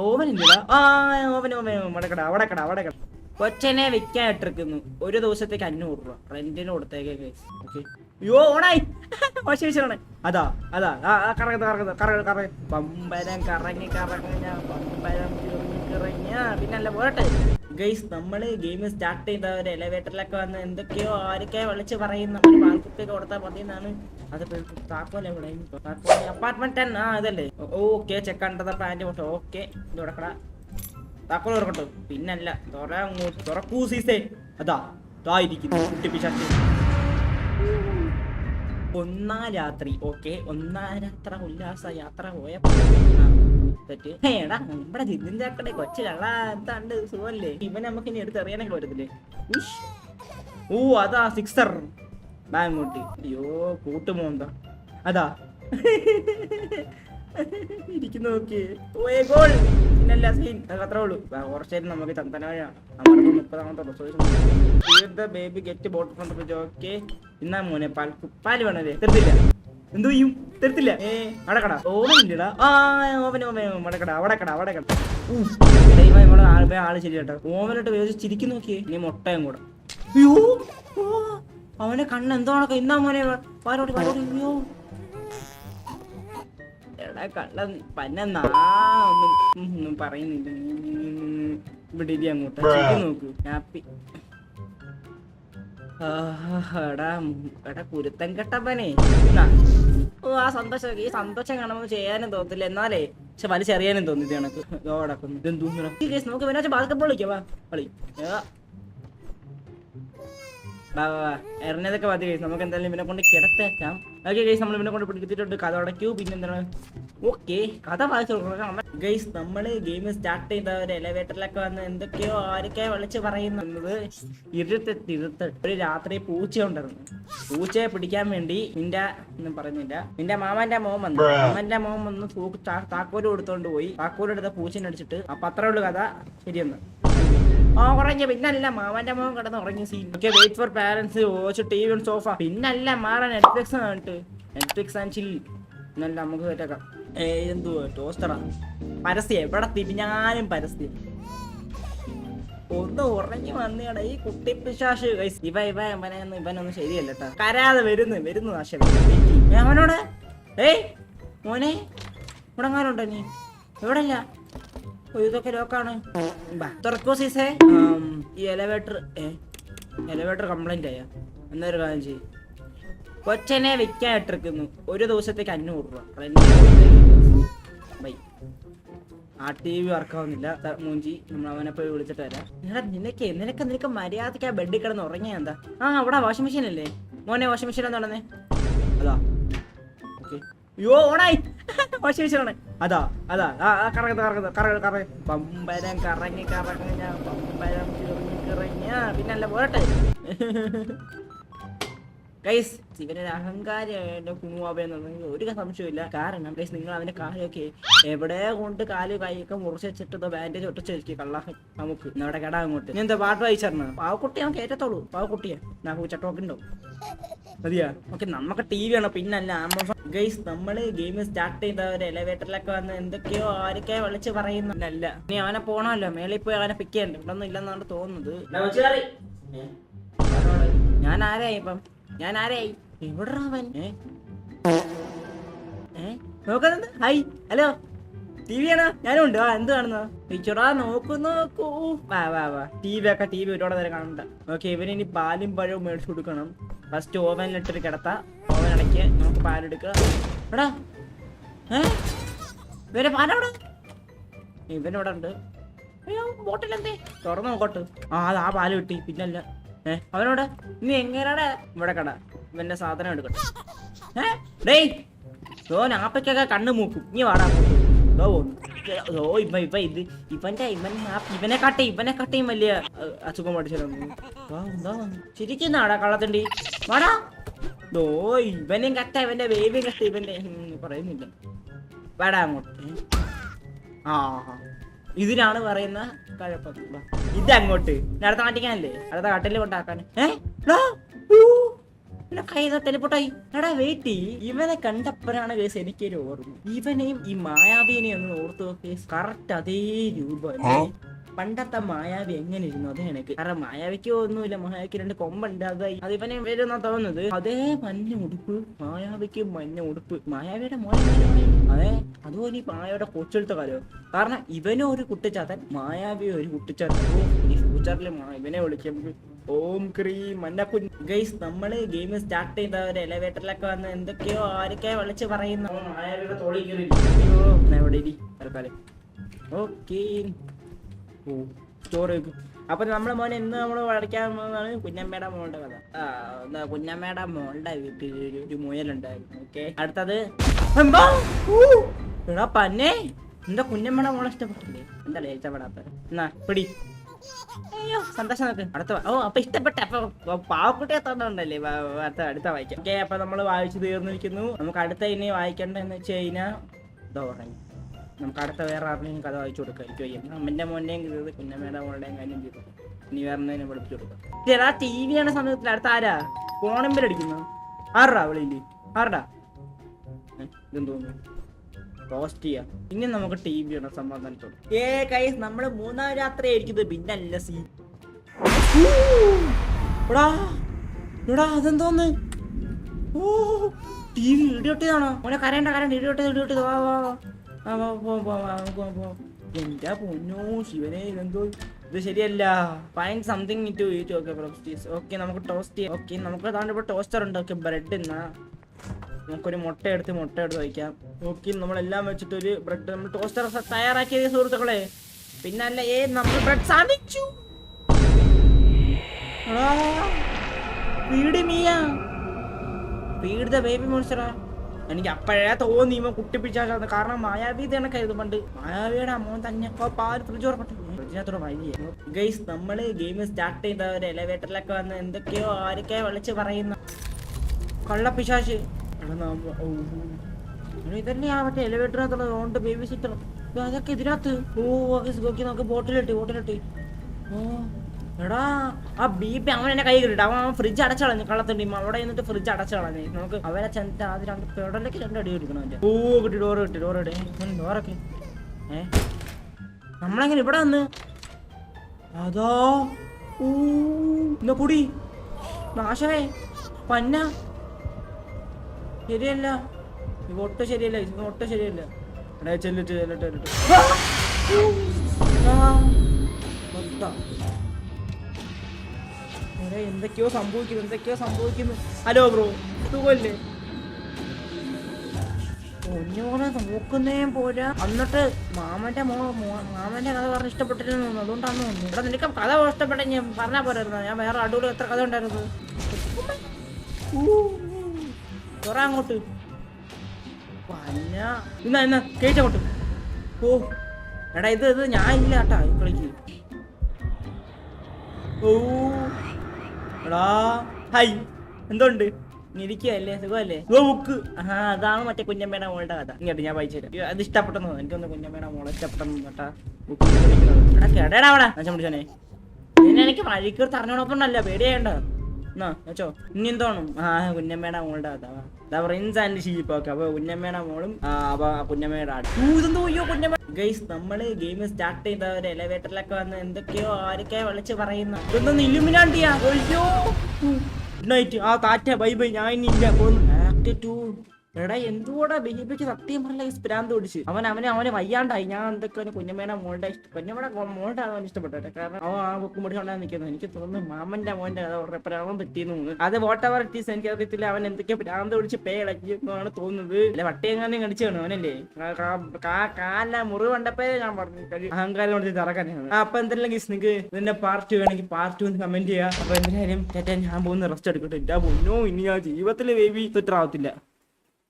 ഓവനില്ല. ആ oven oven വടക്കട വടക്കട വടക്കട. കൊച്ചനെ വിൽക്കാൻ ഇട്ടിരിക്കുന്നു. ഒരു ദിവസത്തേക്ക് 500 രൂപ റെന്റിന് കൊടുത്തേക്ക്. ഓക്കെ. അയ്യോ ഓണായി. ഓണേ. അതാ അതാ പമ്പരം കറങ്ങി പമ്പരം കിറങ്ങിയ പിന്നല്ല പോരട്ടെ ഗൈസ്. നമ്മള് ഗെയിം സ്റ്റാർട്ട് ചെയ്ത ഒരു എലിവേറ്ററിലൊക്കെ വന്ന് എന്തൊക്കെയോ ആരൊക്കെ വിളിച്ച് പറയുന്നു. പാൽക്കുപ്പിയൊക്കെ കൊടുത്താൽ മതി എന്നാണ്. അത് താക്കോലെ ഇവിടെ അപ്പാർട്ട്മെന്റ് 10. ആ ഇതല്ലേ. ഓക്കെ ചെക്കണ്ടത പാൻറ് കൊട്ടോ. ഓക്കെ ഇത് കൊടുക്കടാ. താക്കോൽ തുറക്കട്ടോ. പിന്നല്ല തുറക്കൂ സീസേ. അതാ ഇതായിരിക്കുന്നു കുട്ടിപ്പിശാച്ച്. ഒന്നാം രാത്രി. ഓക്കെ ഒന്നാം രാത്ര ഉല്ലാസ യാത്ര പോയ തെറ്റ്. ഏടാ നമ്മുടെ ജിന്ദിന്റെ കൊച്ചിലുള്ള എന്താണ്ട് സുഖല്ലേ. ഇവൻ നമുക്ക് ഇനി എടുത്തെറിയാനൊക്കെ വരുന്നില്ലേ. ഓ അതാ 6 ബാങ്ങോട്ട്. അയ്യോ കൂട്ടുമോന്ത അതാ ഇരിക്കുന്നു. നോക്കി ഗോൾ. പിന്നല്ല സീൻ അത്രേ ഉള്ളൂ. കുറച്ചേരും നമുക്ക് തന്തനായ 30ാമത്തെ baby get boat friend. Okay ഇന്നാ മോനെ പാല് വേണല്ലേ. തരത്തില്ല. എന്തു ചെയ്യും? തരത്തില്ല. അടക്കട ഓവനില്ലടാ. ആ ഓവൻ വടക്കട വടക്കട വടക്കട. ആള് ശരി കേട്ടോ. ഓവനിട്ട് വേദിച്ച് ചിരിക്കുന്നു. നോക്കിയേ ഇനി മുട്ടയും കൂടെ. അയ്യോ അവനെ കണ്ണ് എന്തോണൊക്കെ. ഇന്നാ മോനെ പാലോട്ട് പാലോട്ട്. അയ്യോ എടാ കള്ള പന്ന ഒന്നും പറയുന്നില്ല. ഇവിടെ ഇരി അങ്ങോട്ട് നോക്കൂ. ഹാപ്പി. എടാ കുരുത്തൻ കെട്ടപ്പനെ. ഓ ആ സന്തോഷം. ഈ സന്തോഷം കാണുമ്പോൾ ചെയ്യാനും തോന്നില്ല. എന്നാലേ പക്ഷെ വലിച്ചെറിയാനും തോന്നില്ല എനക്ക്. കിടക്കുന്നു ഇതെന്തോ. നമുക്ക് പിന്നെ ബാസ്കറ്റ്ബോൾ കളിക്കാം. കളി എറിഞ്ഞതൊക്കെ മതി കേസ്. നമുക്ക് എന്തായാലും ഇവനെ കൊണ്ട് കിടത്തേക്കാം. ഓക്കെ ഗൈസ് നമ്മൾ ഇവനെ കൊണ്ട് പിടിച്ചിട്ടുണ്ട്. കഥ അടയ്ക്കൂ. പിന്നെന്താണ് ഓക്കെ കഥ വായിച്ചു കൊടുക്കണം ഗൈസ്. നമ്മള് ഗെയിം സ്റ്റാർട്ട് ചെയ്ത ഒരു എലിവേറ്ററിലൊക്കെ വന്ന് എന്തൊക്കെയോ ആരൊക്കെ വിളിച്ച് പറയുന്നത്. ഇരുത്തെട്ട് ഒരു രാത്രി പൂച്ച ഉണ്ടായിരുന്നു. പൂച്ചയെ പിടിക്കാൻ വേണ്ടി ഒന്നും പറയുന്നില്ല. നിന്റെ മാമന്റെ മോൻ വന്നു. മാമന്റെ മോൻ വന്ന് താക്കോല് കൊടുത്തോണ്ട് പോയി. താക്കോലെടുത്ത പൂച്ചനെ അടിച്ചിട്ട്. അപ്പൊ അത്രേ ഉള്ളു കഥ. ശരിയെന്ന് ഉറങ്ങി. പിന്നല്ല മാമന്റെ മോൻ കിടന്ന് ഉറങ്ങിയ scene. Okay wait for parents watch TV on sofa. പിന്നല്ല മാറാൻ നെറ്റ്ഫ്ലിക്സ് കണ്ടിട്ട്. Netflix and chill. പിന്നല്ല നമുക്ക് കേട്ടേക്കാം. എന്തുവാ ടോസ്റ്ററാ. പരസ്യം എവിടെ തിരിഞ്ഞാലും പരസ്യം. ഒന്ന് ഉറങ്ങി വന്നേടാ ഈ കുട്ടി പിശാശ്. ഇവനൊന്നും ശരിയല്ല കേട്ടാ. കരാതെ വരുന്നു ആശയം അവനോട്. മോനെ മുടങ്ങാനുണ്ടോ നീ? എവിടെല്ല ഇതൊക്കെ ലോക്കാണ്. തുറക്കോ സീസേ. ഈ എലിവേറ്റർ കംപ്ലൈന്റ് ആയ എന്നൊരു കാര്യം ചെയ്യും. കൊച്ചനെ വിൽക്കാൻ ഇട്ടിരിക്കുന്നു. ഒരു ദിവസത്തേക്ക് 500 രൂപ ബൈ. ആ TV വർക്കാവുന്നില്ല. മൂഞ്ചി. നമ്മൾ അവനെ പോയി വിളിച്ചിട്ട് വരാം. എടാ നിനക്ക് മര്യാദക്ക് ആ ബെഡിൽ കിടന്ന് ഉറങ്ങിയാ എന്താ? അവിടെ വാഷിംഗ് മെഷീൻ അല്ലേ മോനെ? വാഷിംഗ് മെഷീൻ എന്താണെന്നേ. അതാ ഓക്കെ. അയ്യോ ഓണായി. വാഷിംഗ് മെഷീൻ ആണ്. അതാ പമ്പരം കറങ്ങി പമ്പരം കിറങ്ങിയ പിന്നല്ല പോരട്ടെ ഗൈസ്. ഇവനൊരു അഹങ്കാരിയായ കുണുവാബെന്നുണ്ടെങ്കിൽ ഒരു സംശയമില്ല. കാരണം ഗൈസ് നിങ്ങൾ അവന്റെ കാലൊക്കെ എവിടെ കൊണ്ട് കൈയൊക്കെ മുറിച്ച് വെച്ചിട്ട് ബാൻഡേജ് ഒട്ടിച്ച് വെച്ച് കള്ള നമുക്ക് അവിടെ കട അങ്ങോട്ട്. ഞാൻ എന്താ പാട്ട് വായിച്ചായിരുന്നു. പാവക്കുട്ടി നമുക്ക് ഏറ്റത്തോളൂ. പാവക്കുട്ടിയാ നമുക്ക് ചട്ടോക്കുണ്ടോ മതിയാ. ഓക്കെ നമുക്ക് TV ആണ്. പിന്നല്ല ആമസോൺ. ഗൈസ് നമ്മള് ഗെയിം സ്റ്റാർട്ട് ചെയ്ത ഒരു എലിവേറ്ററിലൊക്കെ വന്ന് എന്തൊക്കെയോ ആരൊക്കെ വിളിച്ച് പറയുന്നല്ല. ഇനി അവനെ പോണല്ലോ. മേളിൽ പോയി അവനെ പിക്ക് ചെയ്യണ്ട. ഇവിടെ ഒന്നും ഇല്ലെന്നാണ് തോന്നുന്നത്. ഞാൻ ആരായി എവിടെ അവൻ? നോക്കുന്നത്. ഹായ് ഹലോ TV ആണോ? ഞാനും ഉണ്ട്. എന്ത് കാണുന്ന ടീച്ചറാ? നോക്കൂ. വാ TV ഒരുപാട് നേരം കാണണ്ട. ഓക്കെ ഇവനിനി പാലും പഴവും മേടിച്ചു കൊടുക്കണം. ഫസ്റ്റ് ഓവനിലിട്ടൊരു കിടത്ത. ഓവൻ അടയ്ക്ക്. നമുക്ക് പാലെടുക്കുക. എടാ ഇവരെ പാലവിടെ. ഇവനിവിടെ ഉണ്ട്. അയ്യോ ബോട്ടിലെന്തേ തുറന്നു നോക്കട്ടെ. അത് ആ പാല് കിട്ടി. പിന്നല്ല അവനോട് നീ എങ്ങനെയാടാ ഇവിടെ കട. ഇവന്റെ സാധനം എടുക്കട്ടെ. നാപ്പയ്ക്കൊക്കെ കണ്ണു മൂക്കും. നീ വാടാ. ഇവനെ കാട്ടിയും വലിയ അസുഖം പഠിച്ചിരുന്നു. ചിരിക്കുന്നാടാ കള്ളത്തണ്ടി. വാടാ. ഇവനെയും കട്ട ഇവന്റെ ബേബിയും കട്ട ഇവന്റെ പറയുന്നില്ല. വാടാ അങ്ങോട്ട്. ഇതിനാണ് പറയുന്ന കഴപ്പം. ഇതങ്ങോട്ട് അടുത്ത കാട്ടിക്കാനല്ലേ. അടുത്ത കാട്ടില് കൊണ്ടാക്കാൻ. സ്റ്റക്കായി ടെലിപ്പോർട്ടായി. എടാ വെയിറ്റ്, ഇവനെ കണ്ടപ്പോഴാണ് കേസ് എനിക്കൊരു ഓർമ്മ. ഇവനെയും ഈ മായാവിനെയും ഒന്ന് ഓർത്ത് നോക്കി, കറക്റ്റ് അതേ രൂപം. പണ്ടത്തെ മായാവി എങ്ങനെ ഇരുന്നു അതേ എനിക്ക്. കാരണം മായാവിക്ക് ഒന്നുമില്ല, മായാവിക്ക് 2 കൊമ്പുണ്ട്. അത് ഇവനെ വരുന്ന തോന്നുന്നത്. അതേ മഞ്ഞ ഉടുപ്പ്, മായാവിക്ക് മഞ്ഞ ഉടുപ്പ്. മായാവിയുടെ മോനെ അതെ, അതുപോലെ ഈ മായാവിയുടെ കൊച്ചെടുത്ത കാലോ. കാരണം ഇവനും ഒരു കുട്ടിച്ചാത്തൻ, മായാവി ഒരു കുട്ടിച്ചാത്തൻ. ഈ ഫ്യൂച്ചറിൽ ഇവനെ വിളിക്കുമ്പോൾ ഓം ക്രീം മഞ്ഞക്കുഞ്ഞ്. ഗൈസ്, നമ്മള് ഗെയിം സ്റ്റാർട്ട് ചെയ്ത ഒരു എലവേറ്ററിലൊക്കെ വന്ന് എന്തൊക്കെയോ ആരൊക്കെയോ വിളിച്ച് പറയുന്ന മായാവിയുടെ തോളി കയറി. അയ്യോ എവിടെ ഇരി തൽക്കാലം. ഓക്കെ, സ്റ്റോറി വെക്കും. അപ്പൊ നമ്മളെ മോനെ ഇന്ന് നമ്മൾ വരയ്ക്കാൻ പോകുന്നതാണ് കുഞ്ഞമ്മയുടെ മോളുടെ കഥ. കുഞ്ഞമ്മയുടെ മോളുടെ വീട്ടിൽ ഒരു മുയലുണ്ടായിരുന്നു. ഓക്കെ, അടുത്തത് എടാ പന്നെ, എന്താ കുഞ്ഞമ്മയുടെ മോളെ ഇഷ്ടപ്പെട്ടില്ലേ? എന്താ ഇഷ്ടപ്പെടാത്തത്? എന്നാ പിടി. അയ്യോ സന്തോഷം നോക്ക്. അടുത്ത അപ്പൊ ഇഷ്ടപ്പെട്ട അപ്പൊ പാവക്കുട്ടിയെ തന്നുണ്ടല്ലേ. അടുത്ത വായിക്കാം. ഓക്കെ, അപ്പൊ നമ്മൾ വായിച്ചു തീർന്നിരിക്കുന്നു. നമുക്ക് അടുത്ത ഇനി വായിക്കേണ്ടതെന്ന് വെച്ച് കഴിഞ്ഞാൽ ഉറങ്ങി. നമുക്ക് അടുത്ത വേറെ ആരുടെയും കഥ വായിച്ചു കൊടുക്കാം. എനിക്ക് വയ്യ. അമ്മന്റെ മോന്റെയും ചെയ്തത്, കുഞ്ഞമ്മയുടെ മോളുടെയും കാര്യം ചെയ്തു. ഇനി വേറെ പഠിപ്പിച്ചു കൊടുക്കാം. ചേട്ടാ ടി വി ആണ് സമയത്തിൽ അടുത്ത ആരാ ഫോണിമ്പിൽ അടിക്കുന്നു? ആറാ വിളിയില്ലേ? ആറടാ ഇതെന്ന് തോന്നുന്നു റോസ്റ്റ് ചെയ്യാം. ഇനി നമുക്ക് ടി വി ആണ് സമാധാനത്തോട്. കൈസ്, നമ്മള് 3ാം രാത്രി ആയിരിക്കുന്നത്. പിന്നല്ല സീ അതെന്തോന്ന്? ഓ ടി വി ഇടിയൊട്ടിയതാണോ? മോനെ കരണ്ട ഇടിയൊട്ടിയത്. എന്താ പൊന്നോ ശിവനെ, ഇതെന്തോ ഇത് ശരിയല്ല. Find something to eat. Okay നമുക്ക് ടോസ്റ്റ് ചെയ്യാം. ഓക്കെ, നമുക്ക് അതാണ് ഇവിടെ ടോസ്റ്റർ ഉണ്ട്. ഓക്കെ, ബ്രെഡ് എന്നാ നമുക്കൊരു മുട്ട എടുത്ത് വയ്ക്കാം. ഓക്കെ, നമ്മളെല്ലാം വെച്ചിട്ട് ഒരു ബ്രെഡ് നമ്മൾ ടോസ്റ്റർ തയ്യാറാക്കിയ സുഹൃത്തുക്കളെ. പിന്നല്ല നമ്മൾ ബ്രെഡ് സാധിച്ചു. ഫീഡ് ദ ബേബി മോൺസ്റ്ററാ. എനിക്ക് അപ്പോഴേ തോന്നി ഇവൻ കുട്ടിപ്പിടിച്ചാൽ. കാരണം മായാവി കണക്കായിരുന്നു പണ്ട്. മായാവിയുടെ അമ്മ തന്നെ പാല് ഫ്രിഡ്ജ് ഉറപ്പട്ടെ. ഫ്രിഡ്ജിനകത്തോടെ വഴിയേ. ഗൈസ്, നമ്മള് ഗെയിം സ്റ്റാർട്ട് ചെയ്ത ഒരു എലവേറ്ററിലൊക്കെ വന്ന് എന്തൊക്കെയോ ആരൊക്കെയോ വിളിച്ച് പറയുന്ന കള്ളപ്പിശാശ്. ഇതന്നെ ആവട്ടെ എലവേറ്ററിനകത്തുള്ളത്. ഓണ്ട് ബേബി സിറ്റർ അതൊക്കെ ഇതിനകത്ത്. ഓക്കെ, നമുക്ക് ബോട്ടിലിട്ട്. എടാ ആ ബീപ്പി അവൻ എന്നെ കൈ കിട്ടിട്ട് അവൻ ഫ്രിഡ്ജ് അടച്ചളഞ്ഞു. കള്ളത്തണ്ടി അവിടെ എന്നിട്ട് ഫ്രിഡ്ജ് അടച്ചളഞ്ഞു. നമുക്ക് അവരെ ചെന്നിട്ട് അത് 2 പെടലേക്ക് 2 അടി കൊടുക്കണം. അവന്റെ കിട്ടി. ഡോറൊക്കെ നമ്മളെങ്ങനെ ഇവിടെ വന്ന്? അതോ കൂടി നാശമേ പന്ന. ശരിയല്ല, ഒട്ടും ശരിയല്ല. എടാ ചെല്ലിട്ട് എന്തൊക്കെയോ സംഭവിക്കുന്നു. ഹലോ ബ്രോ, സുഖല്ലേ? ഒന്നോനെ നോക്കുന്നേ പോരാ. എന്നിട്ട് മാമന്റെ കഥ പറഞ്ഞ് ഇഷ്ടപ്പെട്ടില്ലെന്ന് തോന്നുന്നു. അതുകൊണ്ടാന്ന് തോന്നുന്നു. ഇവിടെ നിനക്ക് കഥ ഇഷ്ടപ്പെട്ട ഞാൻ പറഞ്ഞാൽ പോരായിരുന്നു. ഞാൻ വേറെ അടിപൊളി എത്ര കഥ ഉണ്ടായിരുന്നു. കൊറേ അങ്ങോട്ട് എന്നാ കേട്ടങ്ങോട്ട്. എടാ ഇത് ഞാൻ ഇല്ല കേട്ടാ കളിക്ക്. എടാ ഹായ്, എന്തുണ്ട്? ഇരിക്കല്ലേ, സുഖമല്ലേ? ബുക്ക്. അതാണ് മറ്റേ കുഞ്ഞമ്മയുടെ മോളുടെ കഥ. ഇങ്ങോട്ട് ഞാൻ വായിച്ചു തരാം. അത് ഇഷ്ടപ്പെട്ടെന്ന് എനിക്കൊന്ന് കുഞ്ഞമ്മയുടെ മോളെ ഇഷ്ടപ്പെട്ടെന്ന് കേട്ടാ. ബുക്ക് കേടാ അവിടെ പിടിച്ചോനെ. എനിക്ക് വഴിക്ക് തറഞ്ഞോടൊപ്പണ്ടല്ല പേടിയായണ്ട. എന്നാ വെച്ചോ. ഇനി എന്തോണം? കുഞ്ഞമ്മയുടെ മോളുടെ കഥ പ്രിൻസ് ആൻഡ് ഷീപ്പ്. ഓക്കെ, അപ്പൊ കുഞ്ഞമ്മയുടെ മോളും കുഞ്ഞമ്മയുടെ കുഞ്ഞമ്മ. ഗൈസ്, നമ്മള് ഗെയിം സ്റ്റാർട്ട് ചെയ്ത ഒരു എലവേറ്ററിലൊക്കെ വന്ന് എന്തൊക്കെയോ ആരൊക്കെയോ വിളിച്ച് പറയുന്ന ഇതൊന്നും ഇല്ലുമിനാണ്ടിയാ. അയ്യോ ഗുഡ് നൈറ്റ്. താറ്റ ബൈ ബൈ. ഞാൻ ഇനി ഇല്ല പോന്നു. ആക്ട് 2. എടാ എന്തുകൂടെ ബേബിക്ക് സത്യം പറഞ്ഞ സ്പ്രാന്ത് പിടിച്ച് അവന് വയ്യാണ്ടായി. ഞാൻ എന്തൊക്കെ കുഞ്ഞമ്മയുടെ മോളുടെ അവൻ ഇഷ്ടപ്പെട്ടെ. കാരണം അവൻ ആ ബുക്കും പിടിച്ചോണ്ടാണ് നിൽക്കുന്നത്. എനിക്ക് തോന്നുന്നു മാമന്റെ മോന്റെ പ്രാന്തം തെറ്റിയെന്ന് തോന്നുന്നു. അത് വോട്ടെവർ ഇറ്റ് ഈസ് എനിക്ക് അറിയത്തില്ല. അവൻ എന്തൊക്കെയോ പ്രാന്ത് പിടിച്ച് പേ ഇളക്കിയെന്നാണ് തോന്നുന്നത്. അല്ലെ വട്ടിയെങ്ങാനും കടിച്ചാണ് അവനല്ലേ. കാല മുറിവ് കണ്ടപ്പോ ഞാൻ പറഞ്ഞു അഹങ്കാരം കൊണ്ട് തറക്കാനാണ്. അപ്പൊ എന്തെല്ലാം ഗീസ് നിങ്ങൾക്ക് ഇതിന്റെ പാർട്ട് വേണമെങ്കിൽ പാർട്ട് 2 കമന്റ് ചെയ്യാം. അപ്പൊ എന്തായാലും ഞാൻ പോകുന്ന റെസ്റ്റ് എടുക്കട്ടെ. എന്റെ പൊന്നോ, ഇനി ആ ജീവിതത്തില് ബേബി സെറ്റ് ആവത്തില്ല.